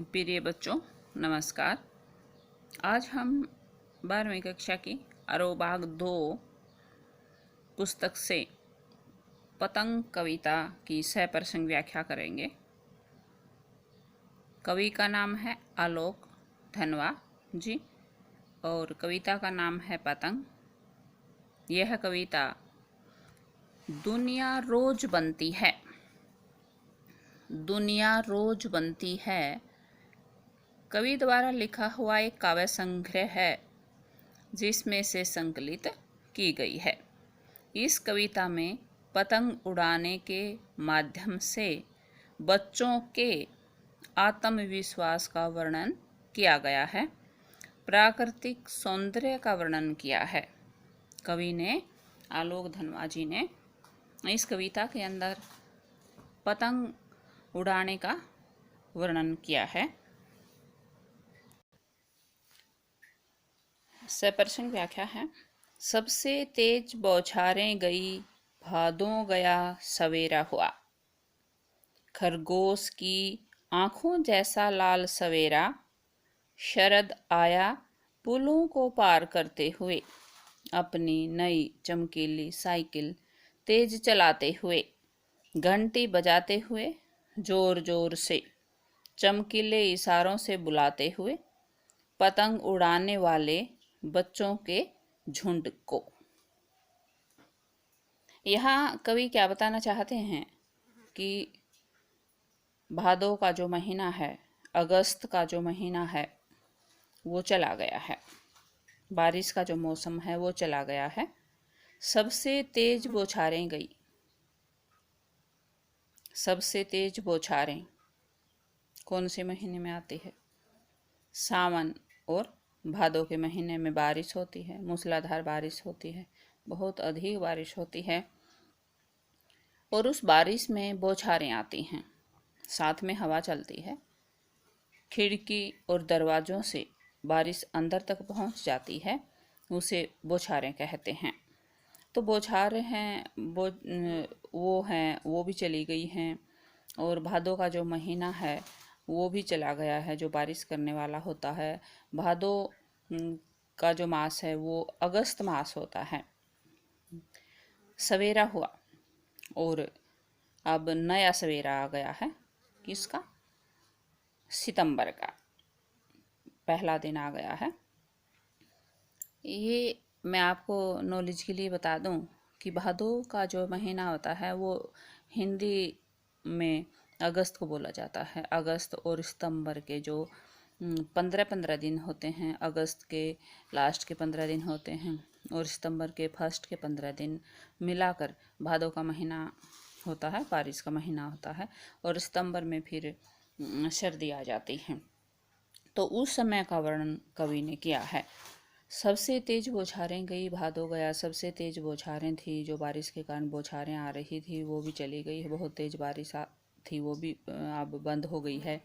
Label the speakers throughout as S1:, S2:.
S1: प्रिय बच्चों, नमस्कार। आज हम 12वीं कक्षा की आरोह भाग 2 पुस्तक से पतंग कविता की सह-प्रसंग व्याख्या करेंगे। कवि का नाम है आलोक धनवा जी और कविता का नाम है पतंग। यह कविता दुनिया रोज बनती है, दुनिया रोज बनती है कवि द्वारा लिखा हुआ एक काव्य संग्रह है जिसमें से संकलित की गई है। इस कविता में पतंग उड़ाने के माध्यम से बच्चों के आत्मविश्वास का वर्णन किया गया है, प्राकृतिक सौंदर्य का वर्णन किया है। कवि ने आलोक धनवा जी ने इस कविता के अंदर पतंग उड़ाने का वर्णन किया है। सह-प्रसंग व्याख्या है। सबसे तेज बौछारें गई, भादों गया सवेरा हुआ। खरगोश की आंखों जैसा लाल सवेरा, शरद आया पुलों को पार करते हुए, अपनी नई चमकीली साइकिल तेज चलाते हुए, घंटी बजाते हुए, जोर जोर से चमकीले इशारों से बुलाते हुए, पतंग उड़ाने वाले बच्चों के झुंड को। यहाँ कवि क्या बताना चाहते हैं कि भादों का जो महीना है, अगस्त का जो महीना है वो चला गया है, बारिश का जो मौसम है वो चला गया है। सबसे तेज बौछारें गई। सबसे तेज बौछारें कौन से महीने में आती है? सावन और भादों के महीने में बारिश होती है, मूसलाधार बारिश होती है, बहुत अधिक बारिश होती है और उस बारिश में बौछारें आती हैं, साथ में हवा चलती है। खिड़की और दरवाज़ों से बारिश अंदर तक पहुंच जाती है, उसे बौछारें कहते हैं। तो बौछारें हैं वो भी चली गई हैं और भादों का जो महीना है वो भी चला गया है, जो बारिश करने वाला होता है। भादों का जो मास है वो अगस्त मास होता है। सवेरा हुआ और अब नया सवेरा आ गया है। किसका? सितंबर का पहला दिन आ गया है। ये मैं आपको नॉलेज के लिए बता दूं कि भादों का जो महीना होता है वो हिंदी में अगस्त को बोला जाता है। अगस्त और सितंबर के जो 15 दिन होते हैं, अगस्त के लास्ट के 15 दिन होते हैं और सितंबर के फर्स्ट के 15 दिन मिलाकर भादों का महीना होता है, बारिश का महीना होता है। और सितंबर में फिर सर्दी आ जाती है। तो उस समय का वर्णन कवि ने किया है। सबसे तेज बौछारें गई, भादों गया। सबसे तेज बौछारें थी, जो बारिश के कारण बौछारें आ रही थी वो भी चली गई है। बहुत तेज बारिश थी वो भी अब बंद हो गई है।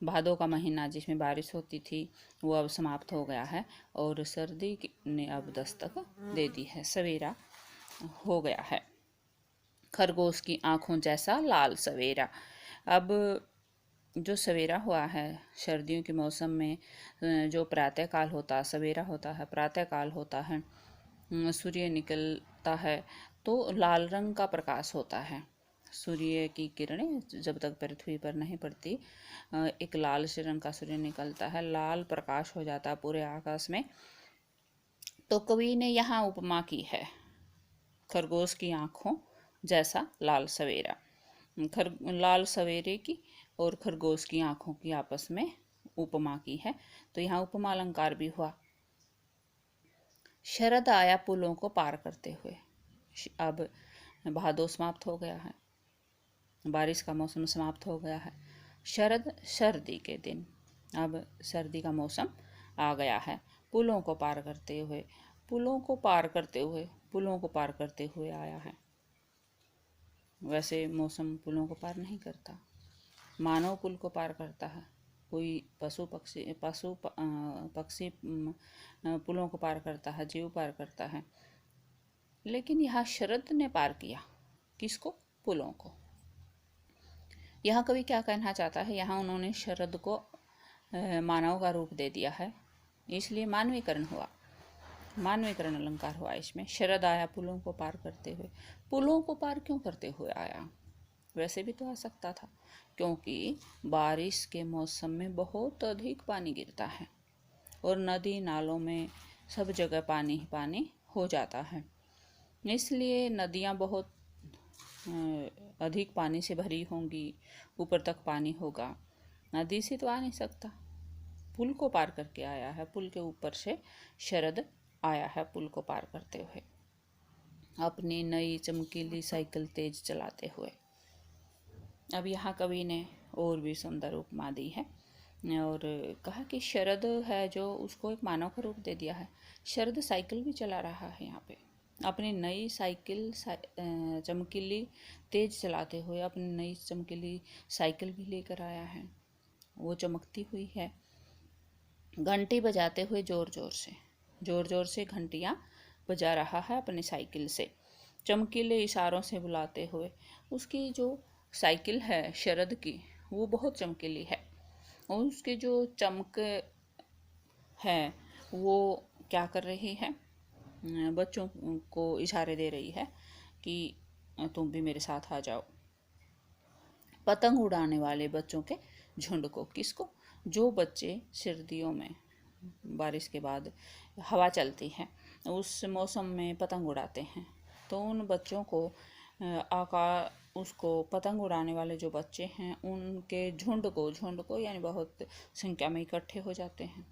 S1: भादों का महीना जिसमें बारिश होती थी वो अब समाप्त हो गया है और सर्दी ने अब दस्तक दे दी है, सवेरा हो गया है। खरगोश की आंखों जैसा लाल सवेरा। अब जो सवेरा हुआ है सर्दियों के मौसम में, जो प्रातःकाल होता सवेरा होता है, प्रातःकाल होता है, सूर्य निकलता है तो लाल रंग का प्रकाश होता है। सूर्य की किरणें जब तक पृथ्वी पर नहीं पड़ती, एक लाल से रंग का सूर्य निकलता है, लाल प्रकाश हो जाता है पूरे आकाश में। तो कवि ने यहाँ उपमा की है खरगोश की आंखों जैसा लाल सवेरा। लाल सवेरे की और खरगोश की आंखों की आपस में उपमा की है, तो यहाँ उपमा अलंकार भी हुआ। शरद आया पुलों को पार करते हुए। अब भादों समाप्त हो गया है, बारिश का मौसम समाप्त हो गया है। शरद सर्दी के दिन, अब सर्दी का मौसम आ गया है। पुलों को पार करते हुए, पुलों को पार करते हुए, पुलों को पार करते हुए आया है। वैसे मौसम पुलों को पार नहीं करता, मानव पुल को पार करता है। कोई पशु पक्षी पुलों को पार करता है, जीव पार करता है, लेकिन यहाँ शरद ने पार किया। किसको? पुलों को। यहाँ कवि क्या कहना चाहता है, यहाँ उन्होंने शरद को मानव का रूप दे दिया है, इसलिए मानवीकरण हुआ, मानवीकरण अलंकार हुआ इसमें। शरद आया पुलों को पार करते हुए। पुलों को पार क्यों करते हुए आया? वैसे भी तो आ सकता था, क्योंकि बारिश के मौसम में बहुत अधिक पानी गिरता है और नदी नालों में सब जगह पानी ही पानी हो जाता है, इसलिए नदियाँ बहुत अधिक पानी से भरी होंगी, ऊपर तक पानी होगा, नदी से तो आ नहीं सकता। पुल को पार करके आया है, पुल के ऊपर से शरद आया है पुल को पार करते हुए, अपनी नई चमकीली साइकिल तेज चलाते हुए। अब यहाँ कवि ने और भी सुंदर उपमा दी है और कहा कि शरद है जो, उसको एक मानव का रूप दे दिया है। शरद साइकिल भी चला रहा है यहाँ पे, अपनी नई साइकिल चमकीली तेज चलाते हुए अपनी नई चमकीली साइकिल भी लेकर आया है, वो चमकती हुई है। घंटी बजाते हुए जोर जोर से घंटियाँ बजा रहा है अपनी साइकिल से, चमकीले इशारों से बुलाते हुए। उसकी जो साइकिल है शरद की, वो बहुत चमकीली है और उसके जो चमक है वो क्या कर रही है, बच्चों को इशारे दे रही है कि तुम भी मेरे साथ आ जाओ। पतंग उड़ाने वाले बच्चों के झुंड को, किसको? जो बच्चे सर्दियों में बारिश के बाद हवा चलती है उस मौसम में पतंग उड़ाते हैं, तो उन बच्चों को उसको पतंग उड़ाने वाले जो बच्चे हैं उनके झुंड को यानी बहुत संख्या में इकट्ठे हो जाते हैं,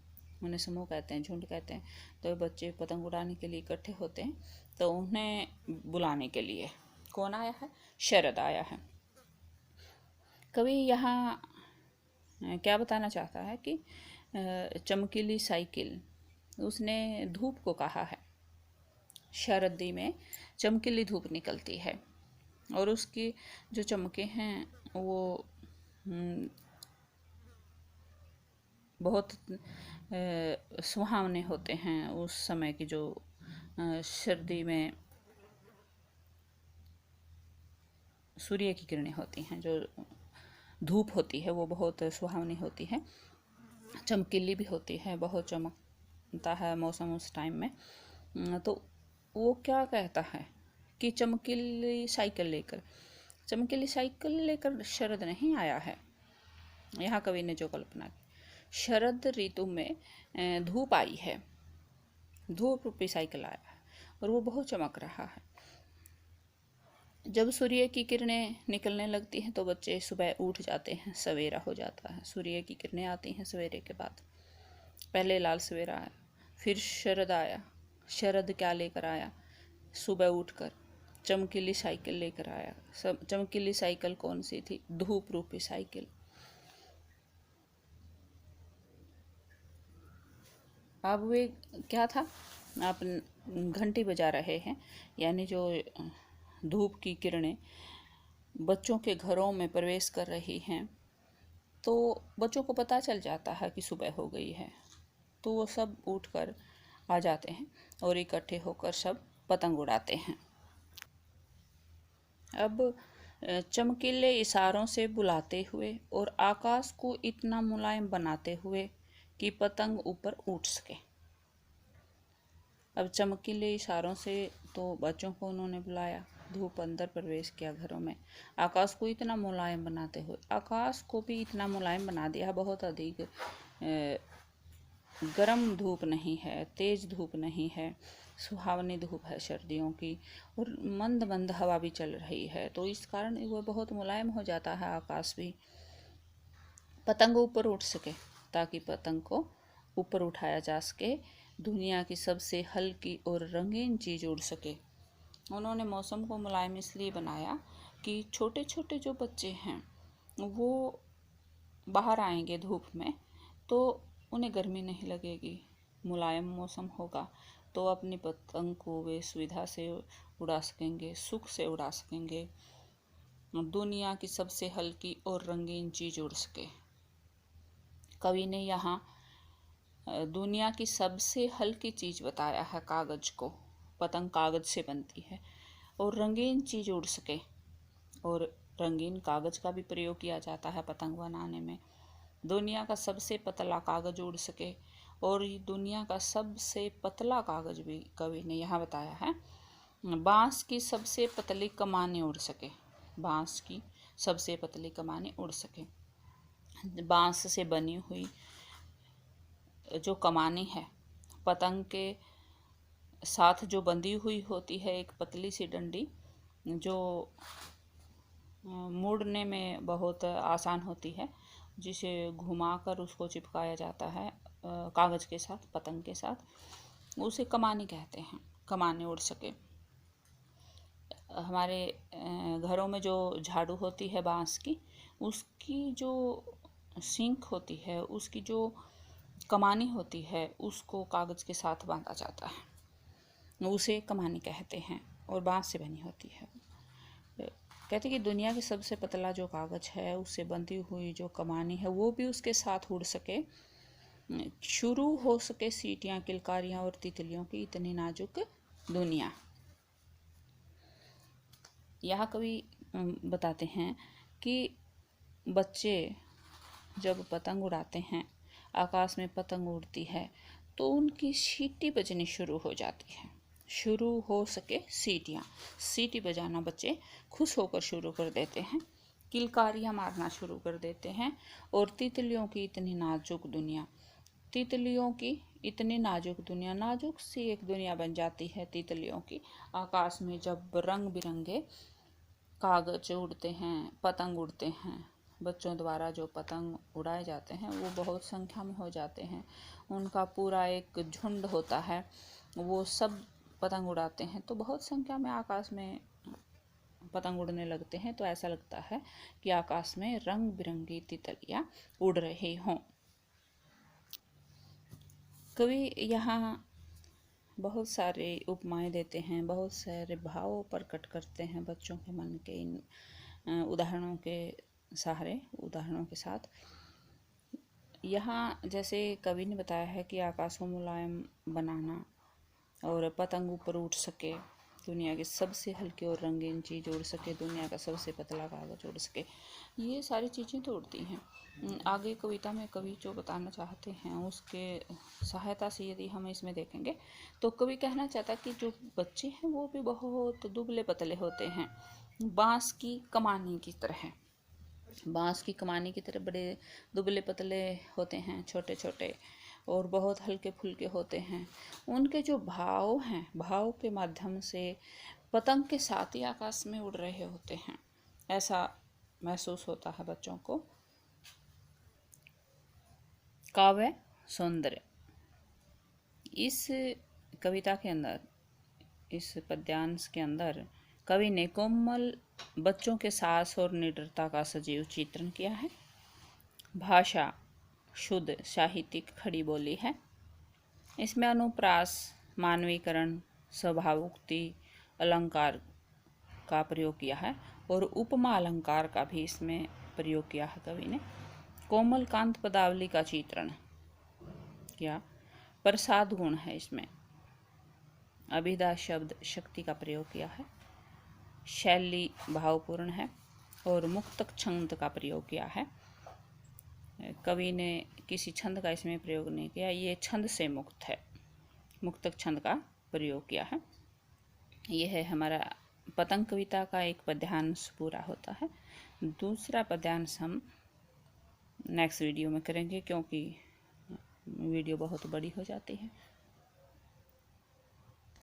S1: उन्हें समूह कहते हैं, झुंड कहते हैं। तो बच्चे पतंग उड़ाने के लिए इकट्ठे होते हैं, तो उन्हें बुलाने के लिए कौन आया है? शरद आया है। कवि यहाँ क्या बताना चाहता है कि चमकीली साइकिल, उसने धूप को कहा है, शरदी में चमकीली धूप निकलती है और उसकी जो चमके हैं वो बहुत सुहावने होते हैं। उस समय की जो सर्दी में सूर्य की किरणें होती हैं, जो धूप होती है वो बहुत सुहावनी होती है, चमकीली भी होती है, बहुत चमकता है मौसम उस टाइम में। तो वो क्या कहता है कि चमकीली साइकिल लेकर शरद नहीं आया है। यहाँ कवि ने जो कल्पना की, शरद ऋतु में धूप आई है, धूप रूपी साइकिल आया है और वो बहुत चमक रहा है। जब सूर्य की किरणें निकलने लगती हैं तो बच्चे सुबह उठ जाते हैं, सवेरा हो जाता है, सूर्य की किरणें आती हैं सवेरे के बाद। पहले लाल सवेरा आया, फिर शरद आया। शरद क्या लेकर आया? सुबह उठकर चमकीली साइकिल लेकर आया। चमकीली साइकिल कौन सी थी? धूप रूपी साइकिल। अब वे क्या था, आप घंटी बजा रहे हैं, यानी जो धूप की किरणें बच्चों के घरों में प्रवेश कर रही हैं, तो बच्चों को पता चल जाता है कि सुबह हो गई है, तो वो सब उठकर आ जाते हैं और इकट्ठे होकर सब पतंग उड़ाते हैं। अब चमकीले इशारों से बुलाते हुए और आकाश को इतना मुलायम बनाते हुए कि पतंग ऊपर उठ सके। अब चमकीले इशारों से तो बच्चों को उन्होंने बुलाया, धूप अंदर प्रवेश किया घरों में, आकाश को इतना मुलायम बनाते हुए, आकाश को भी इतना मुलायम बना दिया, बहुत अधिक गर्म धूप नहीं है, तेज धूप नहीं है, सुहावनी धूप है सर्दियों की, और मंद मंद हवा भी चल रही है, तो इस कारण वो बहुत मुलायम हो जाता है आकाश भी, पतंग ऊपर उठ सके, ताकि पतंग को ऊपर उठाया जा सके, दुनिया की सबसे हल्की और रंगीन चीज़ उड़ सके। उन्होंने मौसम को मुलायम इसलिए बनाया कि छोटे छोटे जो बच्चे हैं वो बाहर आएंगे धूप में तो उन्हें गर्मी नहीं लगेगी, मुलायम मौसम होगा, तो अपनी पतंग को वे सुविधा से उड़ा सकेंगे, सुख से उड़ा सकेंगे, दुनिया की सबसे हल्की और रंगीन चीज़ उड़ सके। कवि ने यहाँ दुनिया की सबसे हल्की चीज़ बताया है कागज़ को, पतंग कागज़ से बनती है, और रंगीन चीज़ उड़ सके, और रंगीन कागज का भी प्रयोग किया जाता है पतंग बनाने में। दुनिया का सबसे पतला कागज उड़ सके, और ये दुनिया का सबसे पतला कागज भी कवि ने यहाँ बताया है। बांस की सबसे पतली कमाने उड़ सके, बांस की सबसे पतली कमाने उड़ सके। बांस से बनी हुई जो कमानी है, पतंग के साथ जो बंधी हुई होती है एक पतली सी डंडी, जो मोड़ने में बहुत आसान होती है, जिसे घुमाकर उसको चिपकाया जाता है कागज़ के साथ, पतंग के साथ, उसे कमानी कहते हैं। कमाने उड़ सके। हमारे घरों में जो झाड़ू होती है बांस की, उसकी जो सिंक होती है, उसकी जो कमानी होती है, उसको कागज़ के साथ बांधा जाता है, उसे कमानी कहते हैं, और बांस से बनी होती है। कहते हैं कि दुनिया की सबसे पतला जो कागज़ है, उससे बंधी हुई जो कमानी है, वो भी उसके साथ उड़ सके, शुरू हो सके सीटियाँ, किलकारियाँ और तितलियों की इतनी नाजुक दुनिया। यहाँ कवि बताते हैं कि बच्चे जब पतंग उड़ाते हैं, आकाश में पतंग उड़ती है, तो उनकी सीटी बजनी शुरू हो जाती है। शुरू हो सके सीटियाँ, सीटी बजाना बच्चे खुश होकर शुरू कर देते हैं, किलकारियाँ मारना शुरू कर देते हैं। और तितलियों की इतनी नाजुक दुनिया, तितलियों की इतनी नाजुक दुनिया, नाजुक सी एक दुनिया बन जाती है तितलियों की। आकाश में जब रंग बिरंगे कागज उड़ते हैं, पतंग उड़ते हैं, बच्चों द्वारा जो पतंग उड़ाए जाते हैं वो बहुत संख्या में हो जाते हैं। उनका पूरा एक झुंड होता है, वो सब पतंग उड़ाते हैं, तो बहुत संख्या में आकाश में पतंग उड़ने लगते हैं। तो ऐसा लगता है कि आकाश में रंग बिरंगी तितलियाँ उड़ रही हों। कवि यहाँ बहुत सारे उपमाएं देते हैं, बहुत सारे भाव प्रकट करते हैं बच्चों के मन के इन उदाहरणों के सहारे, उदाहरणों के साथ। यहाँ जैसे कवि ने बताया है कि आकाश को मुलायम बनाना, और पतंग ऊपर उड़ सके, दुनिया की सबसे हल्की और रंगीन चीज़ उड़ सके, दुनिया का सबसे पतला कागज उड़ सके, ये सारी चीज़ें तो उड़ती हैं। आगे कविता में कवि जो बताना चाहते हैं, उसके सहायता से यदि हम इसमें देखेंगे, तो कवि कहना चाहता है कि जो बच्चे हैं वो भी बहुत दुबले पतले होते हैं, बांस की कमानी की तरह। बांस की कमानी की तरह बड़े दुबले पतले होते हैं, छोटे छोटे, और बहुत हल्के फुल्के होते हैं। उनके जो भाव हैं, भाव के माध्यम से पतंग के साथ ही आकाश में उड़ रहे होते हैं, ऐसा महसूस होता है बच्चों को। काव्य सौंदर्य, इस कविता के अंदर, इस पद्यांश के अंदर कवि ने कोमल बच्चों के साहस और निडरता का सजीव चित्रण किया है। भाषा शुद्ध साहित्यिक खड़ी बोली है। इसमें अनुप्रास, मानवीकरण, स्वभावोक्ति, अलंकार का प्रयोग किया है, और उपमा अलंकार का भी इसमें प्रयोग किया है कवि ने। कोमल कांत पदावली का चित्रण किया। प्रसाद गुण है इसमें। अभिधा शब्द शक्ति का प्रयोग किया है। शैली भावपूर्ण है, और मुक्तक छंद का प्रयोग किया है। कवि ने किसी छंद का इसमें प्रयोग नहीं किया, ये छंद से मुक्त है, मुक्तक छंद का प्रयोग किया है। यह है हमारा पतंग कविता का एक पद्यांश पूरा होता है। दूसरा पद्यांश हम नेक्स्ट वीडियो में करेंगे, क्योंकि वीडियो बहुत बड़ी हो जाती है।